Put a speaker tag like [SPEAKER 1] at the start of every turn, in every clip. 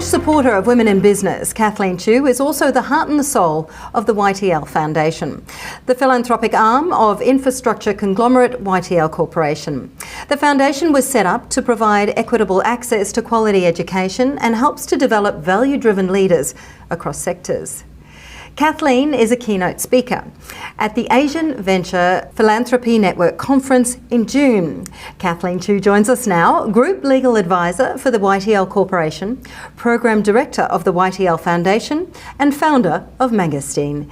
[SPEAKER 1] staunch supporter of women in business, Kathleen Chu is also the heart and the soul of the YTL Foundation, the philanthropic arm of infrastructure conglomerate YTL Corporation. The foundation was set up to provide equitable access to quality education and helps to develop value-driven leaders across sectors. Kathleen is a keynote speaker at the Asian Venture Philanthropy Network Conference in June. Kathleen Chu joins us now, Group Legal Advisor for the YTL Corporation, Program Director of the YTL Foundation and founder of Mangosteen.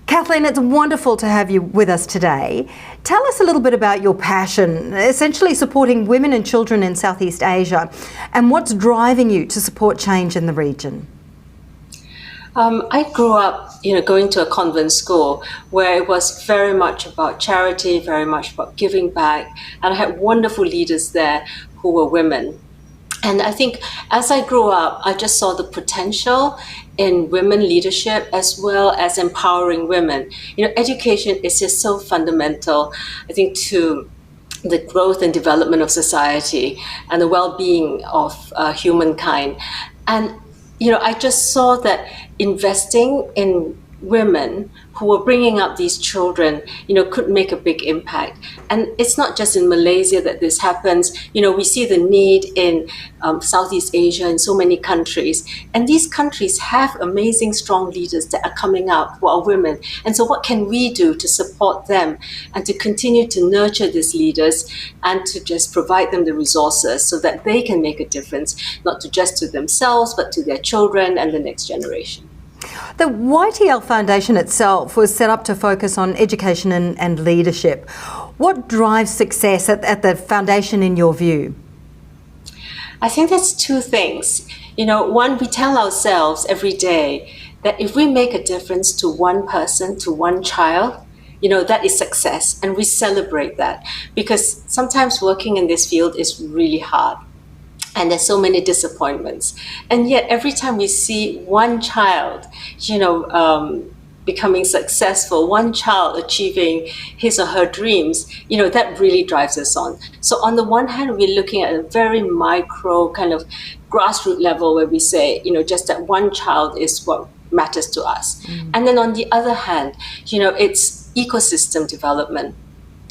[SPEAKER 1] Kathleen, it's wonderful to have you with us today. Tell us a little bit about your passion, essentially supporting women and children in Southeast Asia, and what's driving you to support change in the region.
[SPEAKER 2] I grew up, going to a convent school where it was very much about charity, very much about giving back, and I had wonderful leaders there who were women. And I think as I grew up, I just saw the potential in women leadership as well as empowering women. Education is just so fundamental, I think, to the growth and development of society and the well-being of humankind. And I just saw that investing in women who were bringing up these children, could make a big impact. And it's not just in Malaysia that this happens. We see the need in Southeast Asia and so many countries. And these countries have amazing, strong leaders that are coming up who are women. And so what can we do to support them and to continue to nurture these leaders and to just provide them the resources so that they can make a difference, not just to themselves, but to their children and the next generation.
[SPEAKER 1] The YTL Foundation itself was set up to focus on education and leadership. What drives success at the foundation in your view?
[SPEAKER 2] I think that's two things. One, we tell ourselves every day that if we make a difference to one person, to one child, that is success, and we celebrate that, because sometimes working in this field is really hard. And there's so many disappointments. And yet every time we see one child, becoming successful, one child achieving his or her dreams, that really drives us on. So on the one hand, we're looking at a very micro kind of grassroots level where we say, just that one child is what matters to us. And then on the other hand, it's ecosystem development.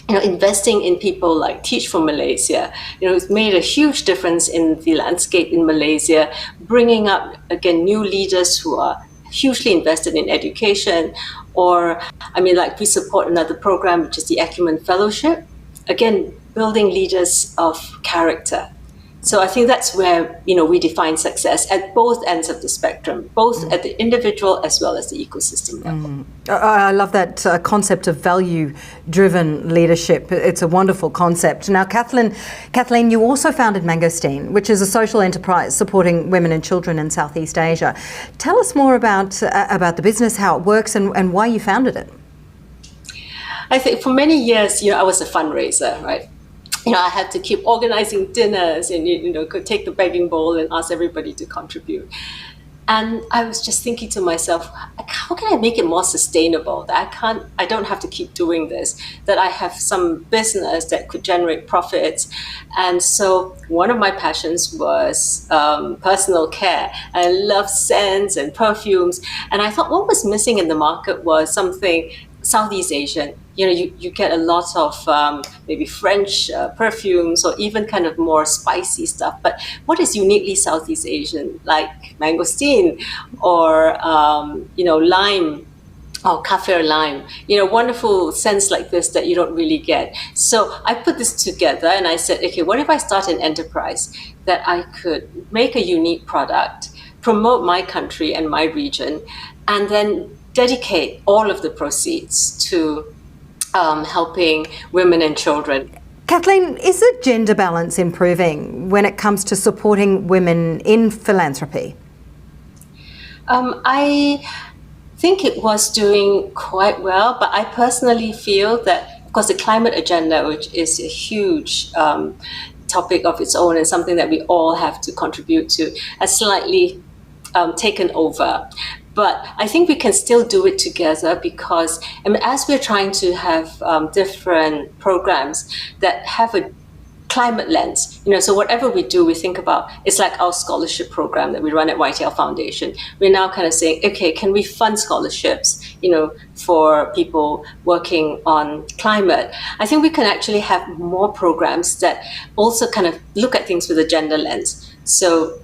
[SPEAKER 2] Investing in people like Teach for Malaysia, it's made a huge difference in the landscape in Malaysia, bringing up, again, new leaders who are hugely invested in education. Or, we support another program, which is the Acumen Fellowship, again, building leaders of character. So I think that's where, we define success at both ends of the spectrum, both at the individual as well as the ecosystem level.
[SPEAKER 1] I love that concept of value-driven leadership. It's a wonderful concept. Now, Kathleen, you also founded Mangosteen, which is a social enterprise supporting women and children in Southeast Asia. Tell us more about the business, how it works, and why you founded it.
[SPEAKER 2] I think for many years, I was a fundraiser, right? I had to keep organizing dinners and, could take the begging bowl and ask everybody to contribute. And I was just thinking to myself, how can I make it more sustainable? That I don't have to keep doing this, that I have some business that could generate profits. And so one of my passions was personal care. I love scents and perfumes. And I thought what was missing in the market was something Southeast Asian. You get a lot of maybe French perfumes or even kind of more spicy stuff. But what is uniquely Southeast Asian, like mangosteen or, lime or kaffir lime, wonderful scents like this that you don't really get. So I put this together and I said, okay, what if I start an enterprise that I could make a unique product, promote my country and my region, and then dedicate all of the proceeds to helping women and children.
[SPEAKER 1] Kathleen, is the gender balance improving when it comes to supporting women in philanthropy?
[SPEAKER 2] I think it was doing quite well, but I personally feel that, of course, the climate agenda, which is a huge topic of its own and something that we all have to contribute to, has slightly taken over. But I think we can still do it together because as we're trying to have different programs that have a climate lens. So whatever we do, we think about, it's like our scholarship program that we run at YTL Foundation. We're now kind of saying, okay, can we fund scholarships, for people working on climate? I think we can actually have more programs that also kind of look at things with a gender lens. So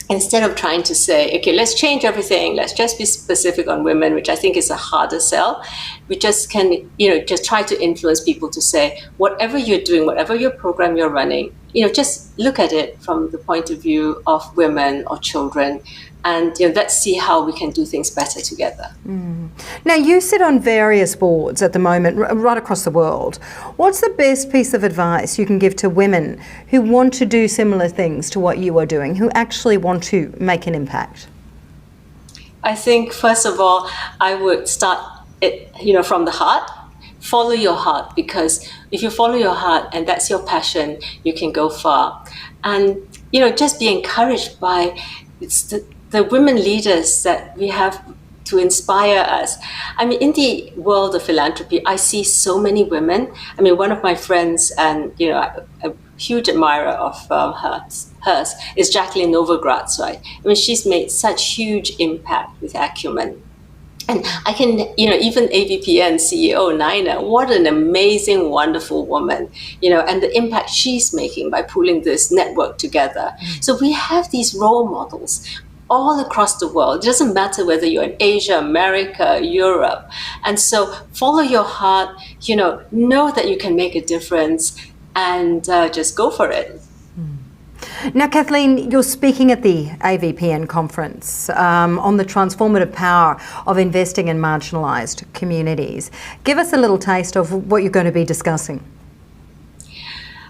[SPEAKER 2] instead of trying to say, okay, let's change everything, let's just be specific on women, which I think is a harder sell, we just can, just try to influence people to say, whatever you're doing, whatever your program you're running, just look at it from the point of view of women or children, and let's see how we can do things better together.
[SPEAKER 1] Now, you sit on various boards at the moment, right across the world. What's the best piece of advice you can give to women who want to do similar things to what you are doing, who actually want to make an impact?
[SPEAKER 2] I think, first of all, I would start it, from the heart. Follow your heart, because if you follow your heart and that's your passion, you can go far. And, just be encouraged by the women leaders that we have to inspire us. I mean, in the world of philanthropy, I see so many women. I mean, one of my friends, and a huge admirer of hers is Kathleen, right? I mean, she's made such huge impact with acumen. And I can, even AVPN CEO Naina, what an amazing, wonderful woman, and the impact she's making by pulling this network together. So we have these role models all across the world. It doesn't matter whether you're in Asia, America, Europe. And so follow your heart, know that you can make a difference, and just go for it.
[SPEAKER 1] Now, Kathleen, you're speaking at the AVPN conference on the transformative power of investing in marginalised communities. Give us a little taste of what you're going to be discussing.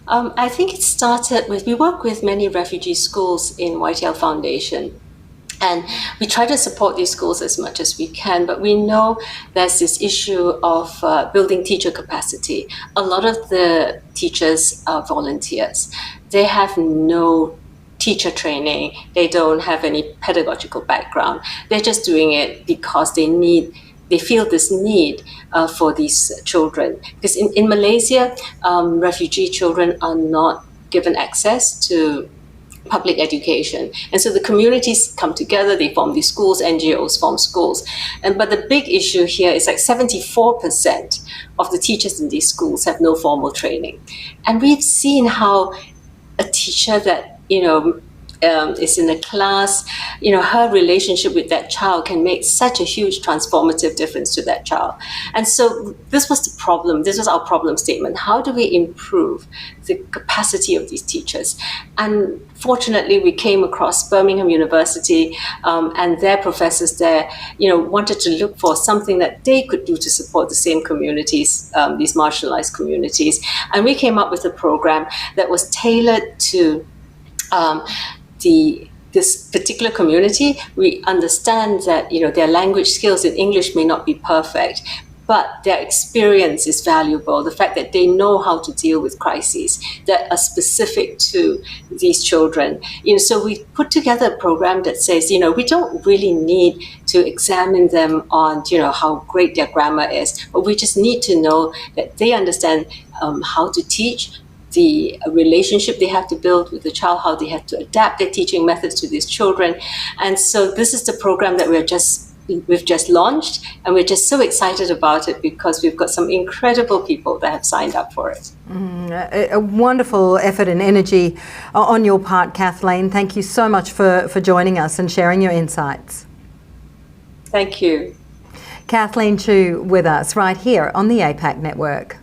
[SPEAKER 2] I think it started with, we work with many refugee schools in YTL Foundation. And we try to support these schools as much as we can, but we know there's this issue of building teacher capacity. A lot of the teachers are volunteers. They have no teacher training. They don't have any pedagogical background. They're just doing it because they feel this need for these children. Because in Malaysia, refugee children are not given access to public education. And so the communities come together, they form these schools, NGOs form schools. But the big issue here is like 74% of the teachers in these schools have no formal training. And we've seen how a teacher that, is in a class, her relationship with that child can make such a huge transformative difference to that child. And so this was the problem. This was our problem statement. How do we improve the capacity of these teachers? And fortunately, we came across Birmingham University, and their professors there, wanted to look for something that they could do to support the same communities, these marginalized communities. And we came up with a program that was tailored to this particular community. We understand that their language skills in English may not be perfect, but their experience is valuable. The fact that they know how to deal with crises that are specific to these children. So we put together a program that says, we don't really need to examine them on, how great their grammar is, but we just need to know that they understand how to teach, the relationship they have to build with the child, how they have to adapt their teaching methods to these children. And so this is the program that we've just launched, and we're just so excited about it because we've got some incredible people that have signed up for it.
[SPEAKER 1] A wonderful effort and energy on your part, Kathleen. Thank you so much for joining us and sharing your insights.
[SPEAKER 2] Thank you.
[SPEAKER 1] Kathleen Chu with us right here on the APAC Network.